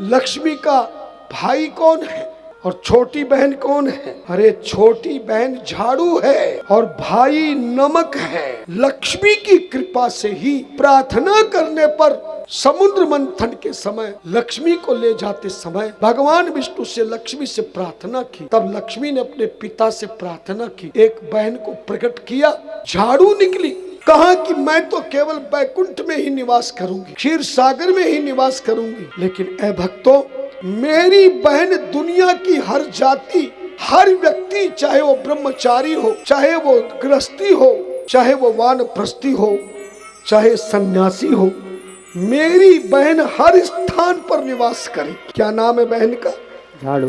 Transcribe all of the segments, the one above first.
लक्ष्मी का भाई कौन है और छोटी बहन कौन है? अरे छोटी बहन झाड़ू है और भाई नमक है। लक्ष्मी की कृपा से ही प्रार्थना करने पर समुद्र मंथन के समय लक्ष्मी को ले जाते समय भगवान विष्णु से लक्ष्मी से प्रार्थना की। तब लक्ष्मी ने अपने पिता से प्रार्थना की, एक बहन को प्रकट किया, झाड़ू निकली। कहा कि मैं तो केवल बैकुंठ में ही निवास करूंगी, क्षीर सागर में ही निवास करूंगी, लेकिन ऐ भक्तों, मेरी बहन दुनिया की हर जाति, हर व्यक्ति, चाहे वो ब्रह्मचारी हो, चाहे वो गृहस्थी हो, चाहे वो वानप्रस्थी हो, चाहे सन्यासी हो, मेरी बहन हर स्थान पर निवास करे। क्या नाम है बहन का? झाड़ू।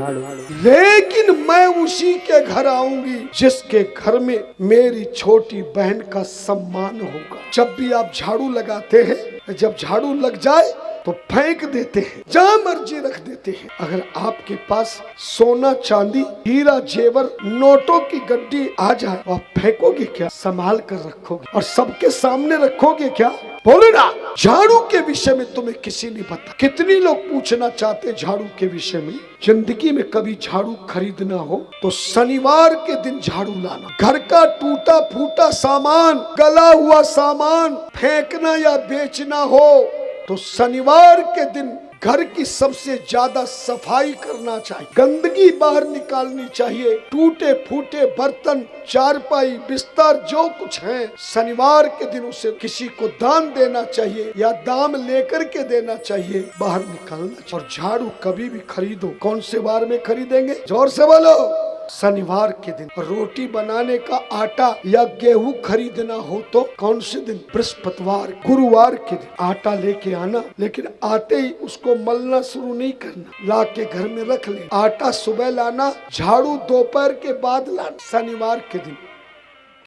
लेकिन मैं उसी के घर आऊंगी जिसके घर में मेरी छोटी बहन का सम्मान होगा। जब भी आप झाड़ू लगाते हैं, जब झाड़ू लग जाए तो फेंक देते हैं, जहां मर्जी रख देते हैं। अगर आपके पास सोना चांदी हीरा जेवर नोटों की गड्डी आ जाए, आप फेंकोगे क्या? संभाल कर रखोगे और सबके सामने रखोगे क्या? बोले ना। झाड़ू के विषय में तुम्हें किसी ने बता। कितने लोग पूछना चाहते झाड़ू के विषय में। जिंदगी में कभी झाड़ू खरीदना हो तो शनिवार के दिन झाड़ू लाना। घर का टूटा फूटा सामान, गला हुआ सामान फेंकना या बेचना हो तो शनिवार के दिन घर की सबसे ज्यादा सफाई करना चाहिए, गंदगी बाहर निकालनी चाहिए। टूटे फूटे बर्तन, चारपाई, बिस्तर जो कुछ है, शनिवार के दिन उसे किसी को दान देना चाहिए या दाम लेकर के देना चाहिए, बाहर निकालना चाहिए। और झाड़ू कभी भी खरीदो, कौन से वार में खरीदेंगे? जोर से बोलो। शनिवार के दिन। रोटी बनाने का आटा या गेहूं खरीदना हो तो कौन से दिन? बृहस्पतिवार, गुरुवार के दिन आटा लेके आना, लेकिन आते ही उसको मलना शुरू नहीं करना, ला के घर में रख ले। आटा सुबह लाना, झाड़ू दोपहर के बाद लाना। शनिवार के दिन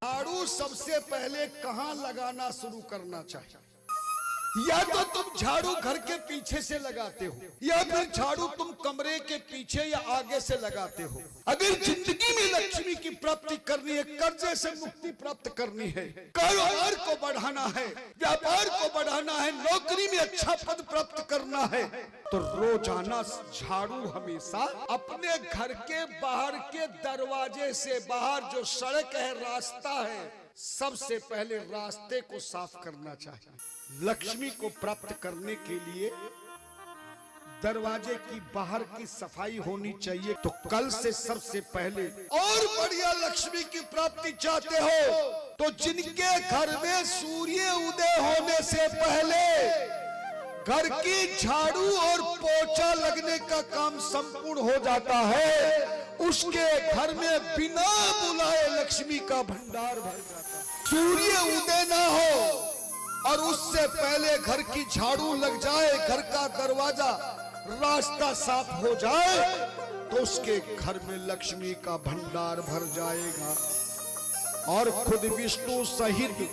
झाड़ू सबसे पहले कहाँ लगाना शुरू करना चाहिए? या तो तुम झाड़ू घर के पीछे से लगाते हो, या फिर झाड़ू तुम कमरे के पीछे या आगे से लगाते हो। अगर जिंदगी में लक्ष्मी की प्राप्ति करनी है, कर्जे से मुक्ति प्राप्त करनी है, कारोबार को बढ़ाना है, व्यापार को बढ़ाना है, नौकरी में अच्छा पद प्राप्त करना है, तो रोजाना झाड़ू हमेशा अपने घर के बाहर के दरवाजे से, बाहर जो सड़क है, रास्ता है, सबसे पहले रास्ते को साफ करना चाहिए। लक्ष्मी को प्राप्त करने के लिए दरवाजे की बाहर की सफाई होनी चाहिए। तो कल से सबसे पहले और बढ़िया लक्ष्मी की प्राप्ति चाहते हो तो जिनके घर में सूर्य उदय होने से पहले घर की झाड़ू और पोछा लगने का काम संपूर्ण हो जाता है, उसके घर में बिना बुलाए लक्ष्मी का भंडार भर जाता है। सूर्य उदय ना हो और उससे पहले घर की झाड़ू लग जाए, घर का दरवाजा, रास्ता साफ हो जाए, तो उसके घर में लक्ष्मी का भंडार भर जाएगा और खुद विष्णु सहित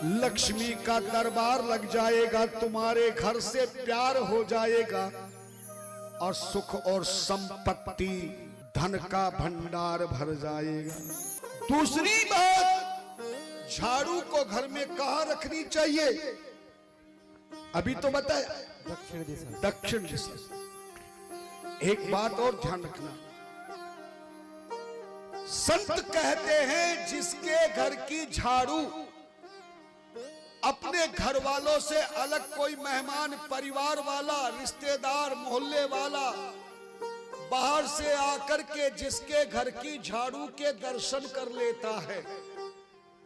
लक्ष्मी का दरबार लग जाएगा। तुम्हारे घर से प्यार हो जाएगा और सुख और संपत्ति, धन का भंडार भर जाएगा। दूसरी बात, झाड़ू को घर में कहाँ रखनी चाहिए? अभी तो बताया, दक्षिण दिशा। दक्षिण दिशा। एक बात और ध्यान रखना, संत कहते हैं जिसके घर की झाड़ू अपने घर वालों से अलग कोई मेहमान, परिवार वाला, रिश्तेदार, मोहल्ले वाला बाहर से आकर के जिसके घर की झाड़ू के दर्शन कर लेता है,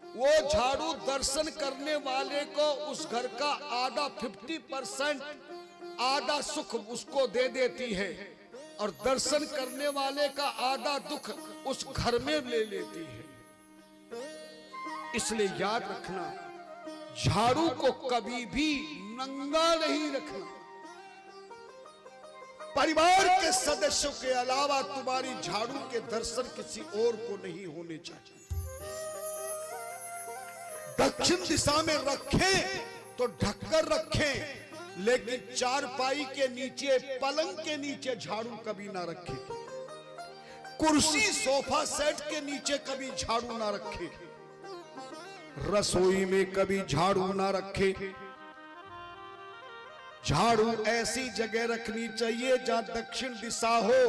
वो झाड़ू दर्शन करने वाले को उस घर का आधा 50% आधा सुख उसको दे देती है और दर्शन करने वाले का आधा दुख उस घर में ले लेती है। इसलिए याद रखना, झाड़ू को कभी भी नंगा नहीं रखना। परिवार के सदस्यों के अलावा तुम्हारी झाड़ू के दर्शन किसी और को नहीं होने चाहिए। दक्षिण दिशा में रखें तो ढककर रखें, लेकिन चारपाई के नीचे, पलंग के नीचे झाड़ू कभी ना रखें। कुर्सी, सोफा सेट के नीचे कभी झाड़ू ना रखें। रसोई में कभी झाड़ू ना रखें। झाड़ू ऐसी जगह रखनी चाहिए जहां दक्षिण दिशा हो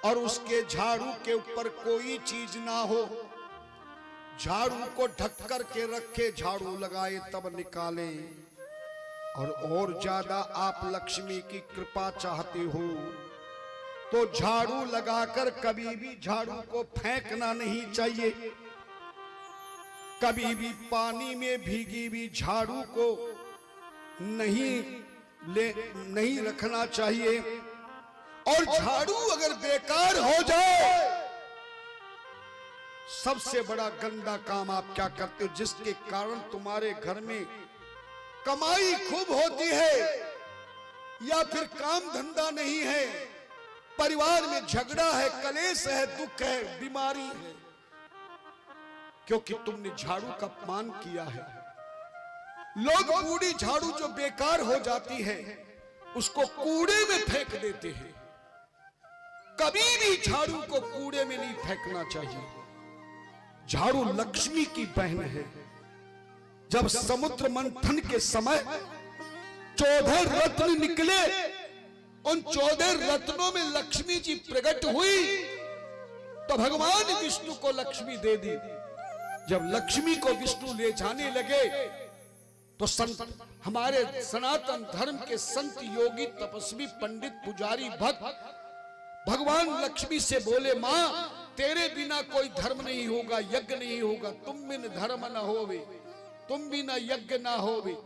और उसके झाड़ू के ऊपर कोई चीज ना हो। झाड़ू को ढक कर के रखे, झाड़ू लगाए तब निकाले। और ज्यादा आप लक्ष्मी की कृपा चाहते हो तो झाड़ू लगाकर कभी भी झाड़ू को फेंकना नहीं चाहिए। कभी भी पानी में भीगी हुई झाड़ू को नहीं रखना चाहिए। और झाड़ू अगर बेकार हो जाए, सबसे बड़ा गंदा काम आप क्या करते हो जिसके कारण तुम्हारे घर में कमाई खूब होती है या फिर काम धंधा नहीं है, परिवार में झगड़ा है, कलेश है, दुख है, बीमारी है, क्योंकि तुमने झाड़ू का अपमान किया है। लोग कूड़ी झाड़ू जो बेकार हो जाती है उसको कूड़े में फेंक देते हैं। कभी भी झाड़ू को कूड़े में नहीं फेंकना चाहिए। झाड़ू लक्ष्मी की बहन है। जब समुद्र मंथन के समय 14 रत्न निकले, उन 14 रत्नों में लक्ष्मी जी प्रकट हुई तो भगवान विष्णु को लक्ष्मी दे दी। जब लक्ष्मी को विष्णु ले जाने लगे तो हमारे सनातन धर्म के संत, योगी, तपस्वी, पंडित, पुजारी, भक्त भगवान लक्ष्मी से बोले, मां तेरे बिना कोई धर्म नहीं होगा, यज्ञ नहीं होगा, तुम बिन धर्म न होवे, तुम बिना यज्ञ ना होवे।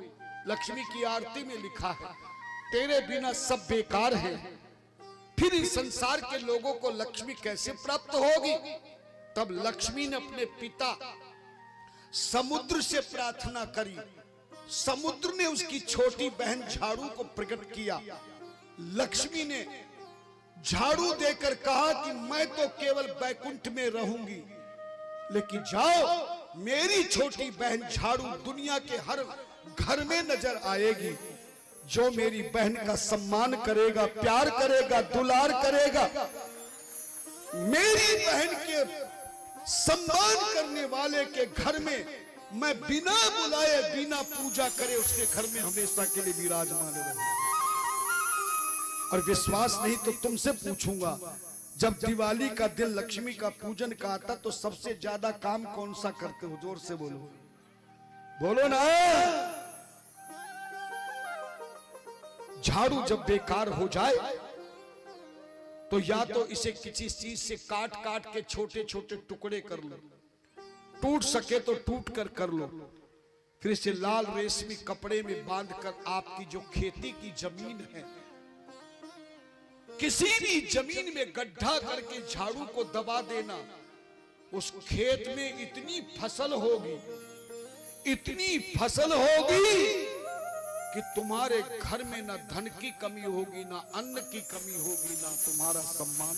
लक्ष्मी की आरती में लिखा है तेरे बिना सब बेकार है। फिर इस संसार के लोगों को लक्ष्मी कैसे प्राप्त होगी? तब लक्ष्मी ने अपने पिता समुद्र से प्रार्थना करी। समुद्र ने उसकी छोटी बहन झाड़ू को प्रकट किया। लक्ष्मी ने झाड़ू देकर कहा कि मैं तो केवल बैकुंठ में रहूंगी, लेकिन जाओ मेरी छोटी बहन झाड़ू दुनिया के हर घर में नजर आएगी। जो मेरी बहन का सम्मान करेगा, प्यार करेगा, दुलार करेगा, मेरी बहन के सम्मान करने वाले के घर में मैं बिना बुलाए, बिना पूजा करे उसके घर में हमेशा के लिए विराजमान रहूंगा। और विश्वास नहीं तो तुमसे पूछूंगा, जब दिवाली का दिन लक्ष्मी का पूजन का आता तो सबसे ज्यादा काम कौन सा करते हो? जोर से बोलो, बोलो ना। झाड़ू जब बेकार हो जाए तो या तो इसे किसी चीज से काट काट के छोटे छोटे टुकड़े कर लो, टूट सके तो टूट कर लो, फिर इसे लाल रेशमी कपड़े में बांधकर आपकी जो खेती की जमीन है, किसी भी जमीन में गड्ढा करके झाड़ू को दबा देना। उस खेत में इतनी फसल होगी, इतनी फसल होगी कि तुम्हारे घर में ना धन की कमी होगी, ना अन्न की कमी होगी, ना तुम्हारा सम्मान।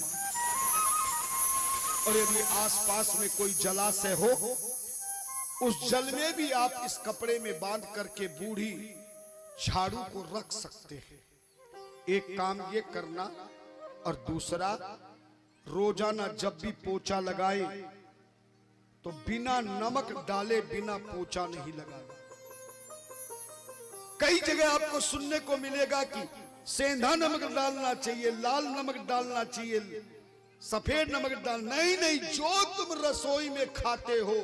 और यदि आसपास में कोई जलाशय हो, उस जल में भी आप इस कपड़े में बांध करके बूढ़ी झाड़ू को रख सकते हैं। एक काम ये करना, और दूसरा रोजाना जब भी पोछा लगाए तो बिना नमक डाले बिना पोछा नहीं लगाना। कई जगह आपको सुनने को मिलेगा कि सेंधा नमक डालना चाहिए, लाल नमक डालना चाहिए, सफेद नमक नहीं नहीं, जो तुम रसोई में खाते हो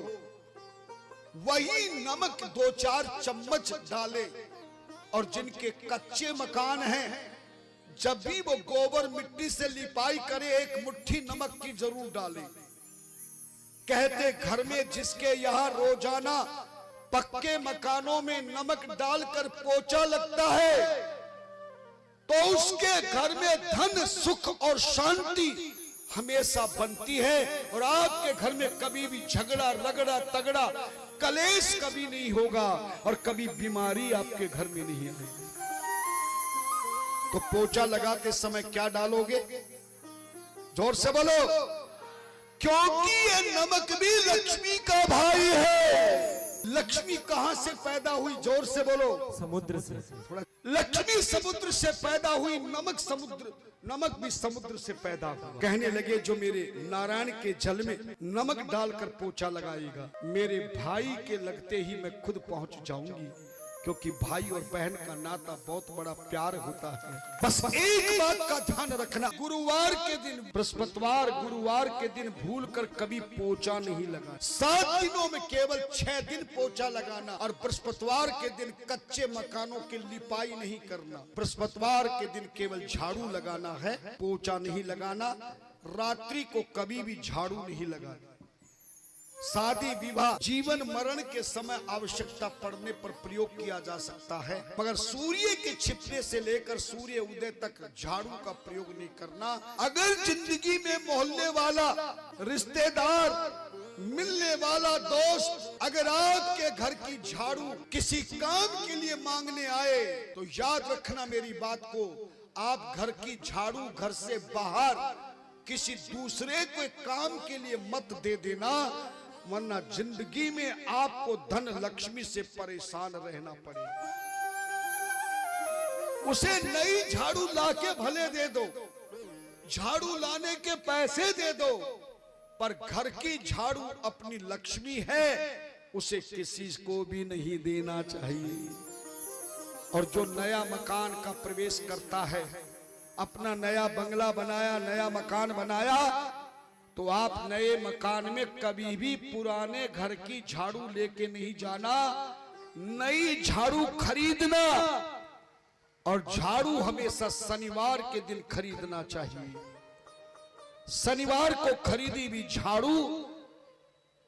वही नमक 2-4 चम्मच डाले। और जिनके कच्चे मकान हैं, जब भी वो गोबर मिट्टी से लिपाई करे, एक मुट्ठी नमक की जरूर डाले। कहते घर में जिसके यहां रोजाना पक्के मकानों में नमक डालकर पोछा लगता है तो उसके घर में धन, सुख और शांति हमेशा बनती है। और आपके घर में कभी भी झगड़ा, रगड़ा, तगड़ा, कलेश कभी नहीं होगा और कभी बीमारी आपके घर में नहीं आएगी। तो पोछा लगाते समय क्या डालोगे? जोर से बोलो, क्योंकि ये नमक भी लक्ष्मी का भाई है। लक्ष्मी कहां से पैदा हुई? जोर से बोलो, समुद्र से। थोड़ा, लक्ष्मी समुद्र से पैदा हुई, नमक भी समुद्र से पैदा हुआ। कहने लगे जो मेरे नारायण के जल में नमक डालकर पोछा लगाएगा, मेरे भाई के लगते ही मैं खुद पहुंच जाऊंगी, क्योंकि भाई और बहन का नाता बहुत बड़ा प्यार होता है। बस एक बात का ध्यान रखना, गुरुवार के दिन, बृहस्पतिवार गुरुवार के दिन भूल कर कभी पोछा नहीं लगाना। 7 दिनों में केवल 6 दिन पोछा लगाना और बृहस्पतिवार के दिन कच्चे मकानों की लिपाई नहीं करना। बृहस्पतिवार के दिन केवल झाड़ू लगाना है, पोछा नहीं लगाना। रात्रि को कभी भी झाड़ू नहीं लगाना। शादी विवाह जीवन मरण के समय आवश्यकता पड़ने पर प्रयोग किया जा सकता है, मगर सूर्य के छिपने से लेकर सूर्य उदय तक झाड़ू का प्रयोग नहीं करना। अगर जिंदगी में मोहल्ले वाला, रिश्तेदार, मिलने वाला दोस्त अगर आपके घर की झाड़ू किसी काम के लिए मांगने आए तो याद रखना मेरी बात को, आप घर की झाड़ू घर से बाहर किसी दूसरे को काम के लिए मत दे देना, वरना जिंदगी में आपको धन लक्ष्मी से परेशान रहना पड़ेगा। उसे नई झाड़ू लाके भले दे दो, झाड़ू लाने के पैसे दे दो, पर घर की झाड़ू अपनी लक्ष्मी है, उसे किसी को भी नहीं देना चाहिए। और जो नया मकान का प्रवेश करता है, अपना नया बंगला बनाया, नया मकान बनाया, तो आप नए मकान में कभी भी पुराने घर की झाड़ू लेके नहीं जाना, नई झाड़ू खरीदना। और झाड़ू हमेशा शनिवार के दिन खरीदना चाहिए। शनिवार को खरीदी हुई झाड़ू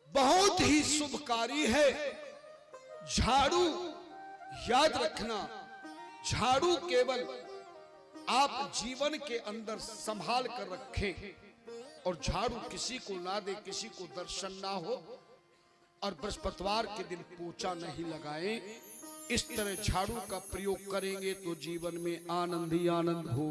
बहुत ही शुभकारी है। झाड़ू याद रखना, झाड़ू केवल आप जीवन के अंदर संभाल कर रखें और झाड़ू किसी को ना दे, किसी को दर्शन ना हो, और बृहस्पतिवार के दिन पोछा नहीं लगाएं। इस तरह झाड़ू का प्रयोग करेंगे तो जीवन में आनंद ही आनंद हो।